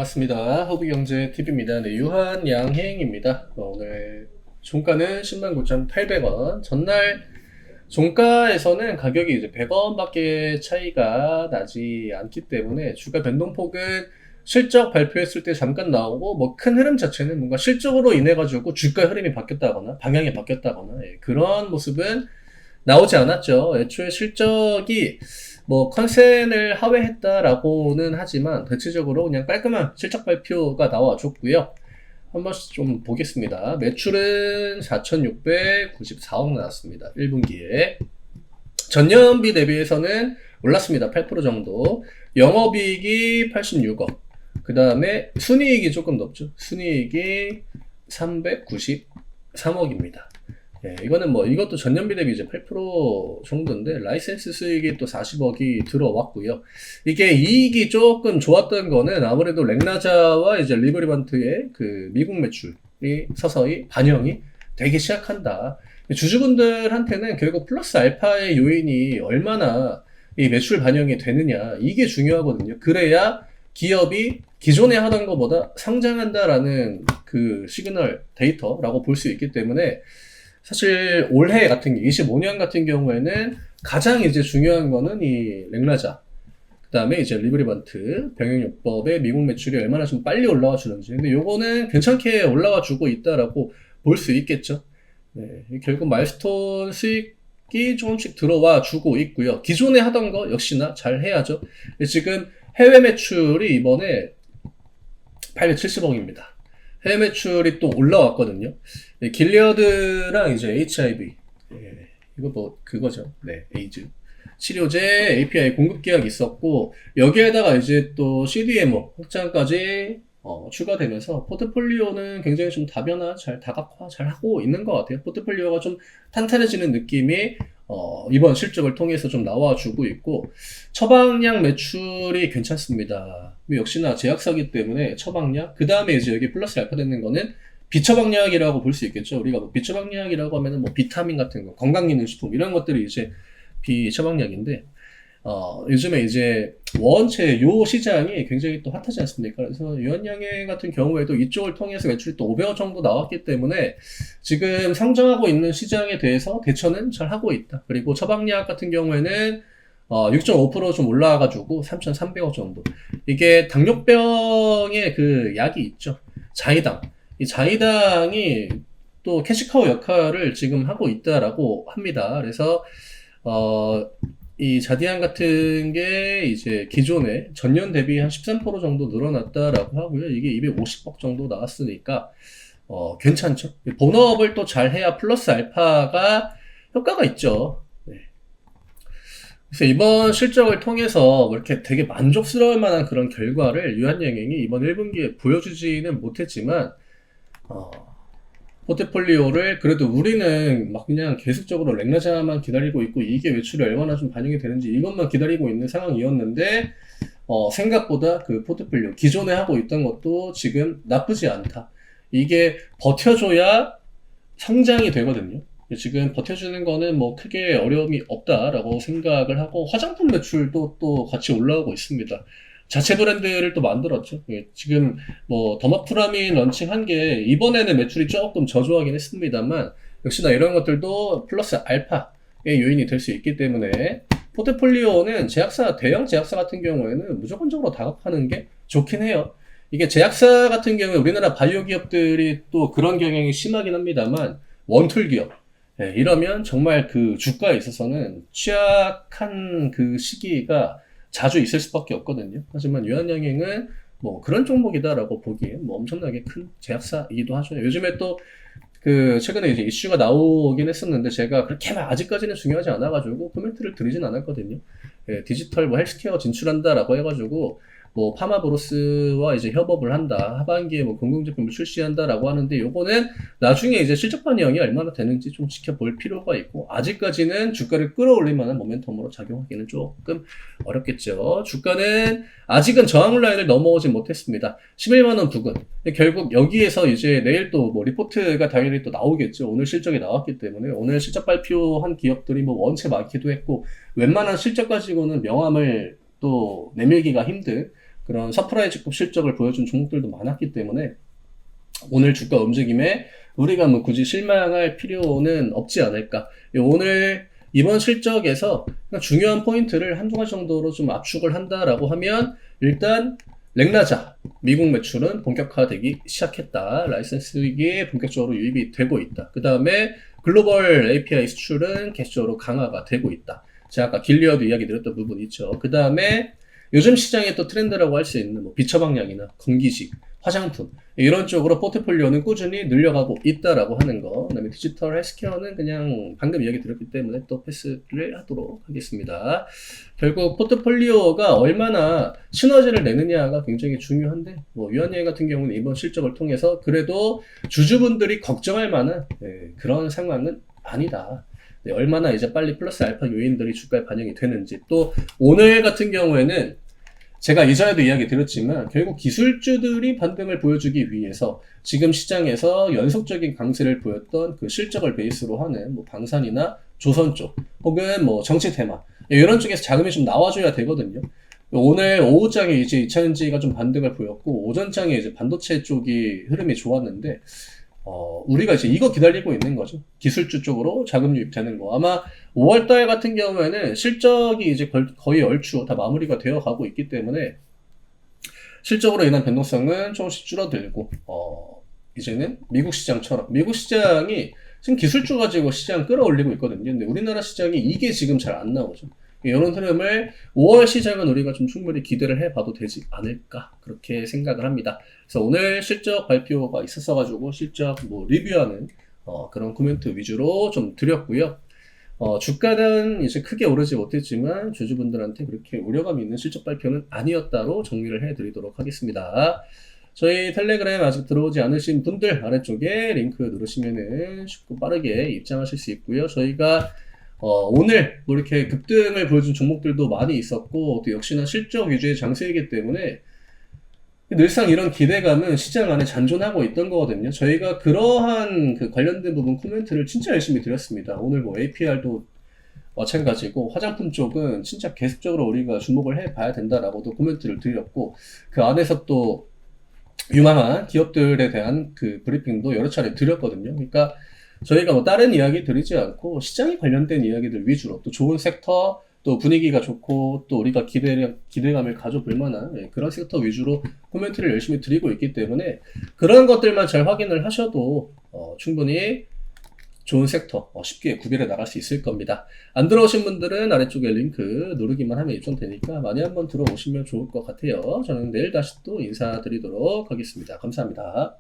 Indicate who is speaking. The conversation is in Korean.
Speaker 1: 반갑습니다. 허브경제TV입니다. 네, 유한양행입니다. 오늘 종가는 109,800원. 전날 종가에서는 가격이 이제 100원 밖에 차이가 나지 않기 때문에 주가 변동폭은 실적 발표했을 때 잠깐 나오고 뭐 큰 흐름 자체는 뭔가 실적으로 인해 가지고 주가 흐름이 바뀌었다거나 방향이 바뀌었다거나 그런 모습은 나오지 않았죠. 애초에 실적이 뭐 컨센을 하회했다라고는 하지만 대체적으로 그냥 깔끔한 실적 발표가 나와줬고요. 한번 좀 보겠습니다. 매출은 4,694억 나왔습니다. 1분기에. 전년비 대비해서는 올랐습니다. 8% 정도. 영업이익이 86억. 그 다음에 순이익이 조금 높죠. 순이익이 393억입니다. 예, 이거는 뭐 이것도 전년비 대비 이제 8% 정도인데 라이센스 수익이 또 40억이 들어왔고요. 이게 이익이 조금 좋았던 거는 아무래도 렉나자와 이제 리버리반트의 그 미국 매출이 서서히 반영이 되기 시작한다. 주주분들한테는 결국 플러스 알파의 요인이 얼마나 이 매출 반영이 되느냐 이게 중요하거든요. 그래야 기업이 기존에 하던 것보다 성장한다라는 그 시그널 데이터라고 볼 수 있기 때문에 사실 올해 같은 게 25년 같은 경우에는 가장 이제 중요한 거는 이 렉나자 그 다음에 이제 리브리반트 병역요법의 미국 매출이 얼마나 좀 빨리 올라와 주는지. 근데 요거는 괜찮게 올라와 주고 있다라고 볼 수 있겠죠. 네, 결국 마일스톤 수익이 조금씩 들어와 주고 있고요. 기존에 하던 거 역시나 잘 해야죠. 지금 해외 매출이 이번에 870억입니다. 해외 매출이 또 올라왔거든요. 네, 길리어드랑 이제 HIV, 이거 뭐 그거죠. 네, 에이즈 치료제 API 공급 계약이 있었고 여기에다가 이제 또 CDMO 확장까지 추가되면서 포트폴리오는 굉장히 좀 다변화, 잘 다각화 잘 하고 있는 것 같아요. 포트폴리오가 좀 탄탄해지는 느낌이 이번 실적을 통해서 좀 나와주고 있고 처방약 매출이 괜찮습니다. 역시나 제약사기 때문에 처방약 그 다음에 이제 여기 플러스 알파 되는 거는 비처방약이라고 볼 수 있겠죠. 우리가 뭐 비처방약이라고 하면은 뭐 비타민 같은 거, 건강기능식품 이런 것들이 이제 비처방약인데 요즘에 이제 원체 요 시장이 굉장히 또 핫하지 않습니까? 그래서 유한양행 같은 경우에도 이쪽을 통해서 매출이 또 500억 정도 나왔기 때문에 지금 성장하고 있는 시장에 대해서 대처는 잘 하고 있다. 그리고 처방약 같은 경우에는 6.5% 좀 올라와가지고 3,300억 정도. 이게 당뇨병의 그 약이 있죠. 자이당. 이 자이당이 또 캐시카우 역할을 지금 하고 있다라고 합니다. 그래서 이 자디안 같은 게 이제 기존에 전년 대비 한 13% 정도 늘어났다라고 하고요. 이게 250억 정도 나왔으니까 괜찮죠. 본업을 또 잘 해야 플러스 알파가 효과가 있죠. 네. 그래서 이번 실적을 통해서 뭐 이렇게 되게 만족스러울 만한 그런 결과를 유한양행이 이번 1분기에 보여주지는 못했지만 포트폴리오를 그래도 우리는 막 그냥 계속적으로 렉나자만 기다리고 있고 이게 매출이 얼마나 좀 반영이 되는지 이것만 기다리고 있는 상황이었는데 생각보다 그 포트폴리오 기존에 하고 있던 것도 지금 나쁘지 않다. 이게 버텨줘야 성장이 되거든요. 지금 버텨주는 거는 뭐 크게 어려움이 없다라고 생각을 하고 화장품 매출도 또 같이 올라오고 있습니다. 자체 브랜드를 또 만들었죠. 지금 뭐 더마프라민 런칭한 게 이번에는 매출이 조금 저조하긴 했습니다만 역시나 이런 것들도 플러스 알파의 요인이 될 수 있기 때문에 포트폴리오는 제약사, 대형 제약사 같은 경우에는 무조건적으로 다각화하는 게 좋긴 해요. 이게 제약사 같은 경우에 우리나라 바이오 기업들이 또 그런 경향이 심하긴 합니다만 원툴 기업 이러면 정말 그 주가에 있어서는 취약한 그 시기가 자주 있을 수밖에 없거든요. 하지만 유한양행은 뭐 그런 종목이다라고 보기엔 뭐 엄청나게 큰 제약사이기도 하죠. 요즘에 또 그 최근에 이제 이슈가 나오긴 했었는데 제가 그렇게 막 아직까지는 중요하지 않아가지고 코멘트를 드리진 않았거든요. 디지털 뭐 헬스케어 진출한다라고 해가지고 뭐 파마브로스와 이제 협업을 한다. 하반기에 뭐 공공제품을 출시한다라고 하는데 요거는 나중에 이제 실적 반영이 얼마나 되는지 좀 지켜볼 필요가 있고 아직까지는 주가를 끌어올릴 만한 모멘텀으로 작용하기는 조금 어렵겠죠. 주가는 아직은 저항 라인을 넘어오지 못했습니다. 11만원 부근. 결국 여기에서 이제 내일 또 뭐 리포트가 당연히 또 나오겠죠. 오늘 실적이 나왔기 때문에 오늘 실적 발표한 기업들이 뭐 원체 많기도 했고 웬만한 실적 가지고는 명함을 또 내밀기가 힘든 그런 서프라이즈급 실적을 보여준 종목들도 많았기 때문에 오늘 주가 움직임에 우리가 뭐 굳이 실망할 필요는 없지 않을까. 오늘 이번 실적에서 중요한 포인트를 한두 가지 정도로 좀 압축을 한다라고 하면 일단 렉나자 미국 매출은 본격화되기 시작했다. 라이센스 수익이 본격적으로 유입이 되고 있다. 그 다음에 글로벌 API 수출은 계속적으로 강화가 되고 있다. 제가 아까 길리어드 이야기 드렸던 부분이 있죠. 그 다음에 요즘 시장의 또 트렌드라고 할 수 있는 뭐 비처방약이나 건기식, 화장품 이런 쪽으로 포트폴리오는 꾸준히 늘려가고 있다라고 하는 거. 그다음에 디지털 헬스케어는 그냥 방금 이야기 드렸기 때문에 또 패스를 하도록 하겠습니다. 결국 포트폴리오가 얼마나 시너지를 내느냐가 굉장히 중요한데 뭐 유한예 같은 경우는 이번 실적을 통해서 그래도 주주분들이 걱정할 만한 그런 상황은 아니다. 네, 얼마나 이제 빨리 플러스 알파 요인들이 주가에 반영이 되는지 또 오늘 같은 경우에는 제가 이전에도 이야기 드렸지만 결국 기술주들이 반등을 보여주기 위해서 지금 시장에서 연속적인 강세를 보였던 그 실적을 베이스로 하는 뭐 방산이나 조선 쪽 혹은 뭐 정치 테마 이런 쪽에서 자금이 좀 나와줘야 되거든요. 오늘 오후장에 이제 2차전지가 좀 반등을 보였고 오전장에 이제 반도체 쪽이 흐름이 좋았는데 우리가 이제 이거 기다리고 있는 거죠. 기술주 쪽으로 자금 유입되는 거. 아마 5월달 같은 경우에는 실적이 이제 거의 얼추 다 마무리가 되어 가고 있기 때문에 실적으로 인한 변동성은 조금씩 줄어들고, 이제는 미국 시장처럼, 미국 시장이 지금 기술주 가지고 시장 끌어올리고 있거든요. 근데 우리나라 시장이 이게 지금 잘 안 나오죠. 이런 흐름을 5월 시장은 우리가 좀 충분히 기대를 해봐도 되지 않을까 그렇게 생각을 합니다. 그래서 오늘 실적 발표가 있었어가지고 실적 뭐 리뷰하는 그런 코멘트 위주로 좀 드렸고요. 주가는 이제 크게 오르지 못했지만 주주분들한테 그렇게 우려감 있는 실적 발표는 아니었다로 정리를 해드리도록 하겠습니다. 저희 텔레그램 아직 들어오지 않으신 분들 아래쪽에 링크 누르시면은 쉽고 빠르게 입장하실 수 있고요. 저희가 오늘 뭐 이렇게 급등을 보여준 종목들도 많이 있었고 또 역시나 실적 위주의 장세이기 때문에 늘상 이런 기대감은 시장 안에 잔존하고 있던 거거든요. 저희가 그러한 그 관련된 부분 코멘트를 진짜 열심히 드렸습니다. 오늘 뭐 APR도 마찬가지고 화장품 쪽은 진짜 계속적으로 우리가 주목을 해봐야 된다라고도 코멘트를 드렸고 그 안에서 또 유망한 기업들에 대한 그 브리핑도 여러 차례 드렸거든요. 그러니까 저희가 뭐 다른 이야기 드리지 않고 시장에 관련된 이야기들 위주로 또 좋은 섹터 또 분위기가 좋고 또 우리가 기대감을 가져볼 만한 그런 섹터 위주로 코멘트를 열심히 드리고 있기 때문에 그런 것들만 잘 확인을 하셔도 충분히 좋은 섹터 쉽게 구별해 나갈 수 있을 겁니다. 안 들어오신 분들은 아래쪽에 링크 누르기만 하면 입점되니까 많이 한번 들어오시면 좋을 것 같아요. 저는 내일 다시 또 인사드리도록 하겠습니다. 감사합니다.